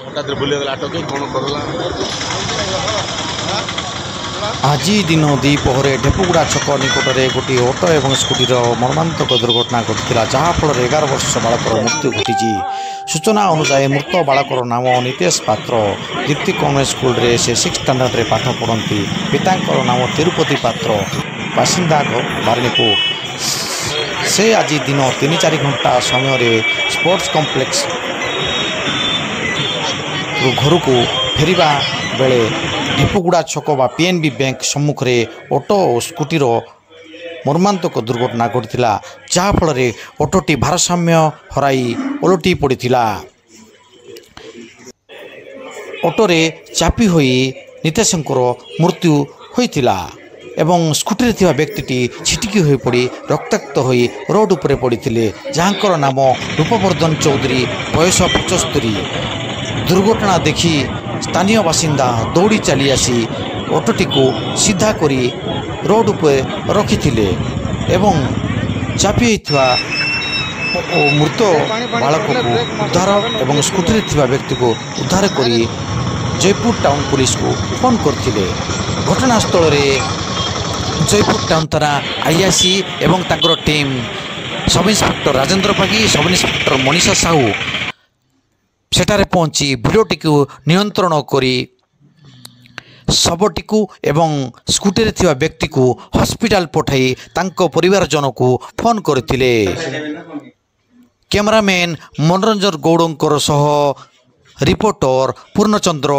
हठात बुलेगला ऑटो के कौन करला ଆଜି ଦିନ ଦ୍ୱିପହରେ ଢେପୁଗୁଡ଼ା ଛକ ନିକଟରେ ଗୋଟିଏ ଅଟୋ ଏବଂ ସ୍କୁଟିର ମର୍ମାନ୍ତକ ଦୁର୍ଘଟଣା ଘଟିଥିଲା, ଯାହାଫଳରେ 11 ବର୍ଷ ବାଳକର ମୃତ୍ୟୁ ଘଟିଛି। ସୂଚନା ଅନୁଯାୟୀ ମୃତ ବାଳକର ନାମ ନିତେଶ ପାତ୍ର। ଦୀପ୍ତି କନ୍ଭେଣ୍ଟ ସ୍କୁଲରେ ସେ 6th ଷ୍ଟାଣ୍ଡାର୍ଡରେ ପାଠ ପଢ଼ନ୍ତି। ପିତାଙ୍କର ନାମ ତିରୁପତି ପାତ୍ର, ବାସିନ୍ଦା ବାରିଣୀପୁର। ସେ ଆଜି ଦିନ 3-4 ଘଣ୍ଟା ସମୟରେ ସ୍ପୋର୍ଟସ୍ କମ୍ପ୍ଲେକ୍ସରୁ ଘରକୁ ଫେରିବା ବେଳେ ଢେପୁଗୁଡ଼ା ଛକ ବା PNB ବ୍ୟାଙ୍କ ସମ୍ମୁଖରେ ଅଟୋ ଓ ସ୍କୁଟିର ମର୍ମାନ୍ତକ ଦୁର୍ଘଟଣା ଘଟିଥିଲା, ଯାହାଫଳରେ ଅଟୋଟି ଭାରସାମ୍ୟ ହରାଇ ଓଲଟି ପଡ଼ିଥିଲା। ଅଟୋରେ ଚାପି ହୋଇ ନିତେଶଙ୍କର ମୃତ୍ୟୁ ହୋଇଥିଲା ଏବଂ ସ୍କୁଟିରେ ଥିବା ବ୍ୟକ୍ତିଟି ଛିଟିକି ହୋଇପଡ଼ି ରକ୍ତାକ୍ତ ହୋଇ ରୋଡ଼ ଉପରେ ପଡ଼ିଥିଲେ, ଯାହାଙ୍କର ନାମ ରୂପବର୍ଦ୍ଧନ ଚୌଧୁରୀ, ବୟସ 75। ଦୁର୍ଘଟଣା ଦେଖି ସ୍ଥାନୀୟ ବାସିନ୍ଦା ଦୌଡ଼ି ଚାଲି ଆସି ଅଟୋଟିକୁ ସିଧା କରି ରୋଡ଼ ଉପରେ ରଖିଥିଲେ ଏବଂ ଚାପି ହୋଇଥିବା ଓ ମୃତ ବାଳକକୁ ଉଦ୍ଧାର ଏବଂ ସ୍କୁଟିରେ ଥିବା ବ୍ୟକ୍ତିକୁ ଉଦ୍ଧାର କରି ଜୟପୁର ଟାଉନ ପୁଲିସକୁ ଫୋନ୍ କରିଥିଲେ। ଘଟଣାସ୍ଥଳରେ ଜୟପୁର ଟାଉନ ଥାନା IIC ଏବଂ ତାଙ୍କର team sub inspector Rajendra Pagi, sub inspector Manisha Sahu ସେଠାରେ ପହଞ୍ଚି ଭିଡ଼ିଓଟିକୁ ନିୟନ୍ତ୍ରଣ କରି ଶବଟିକୁ ଏବଂ ସ୍କୁଟିରେ ଥିବା ବ୍ୟକ୍ତିକୁ ହସ୍ପିଟାଲ ପଠାଇ ତାଙ୍କ ପରିବାରଜନକୁ ଫୋନ୍ କରିଥିଲେ। କ୍ୟାମେରାମ୍ୟାନ୍ ମନୋରଞ୍ଜନ ଗୌଡ଼ଙ୍କର ସହ ରିପୋର୍ଟର ପୂର୍ଣ୍ଣଚନ୍ଦ୍ର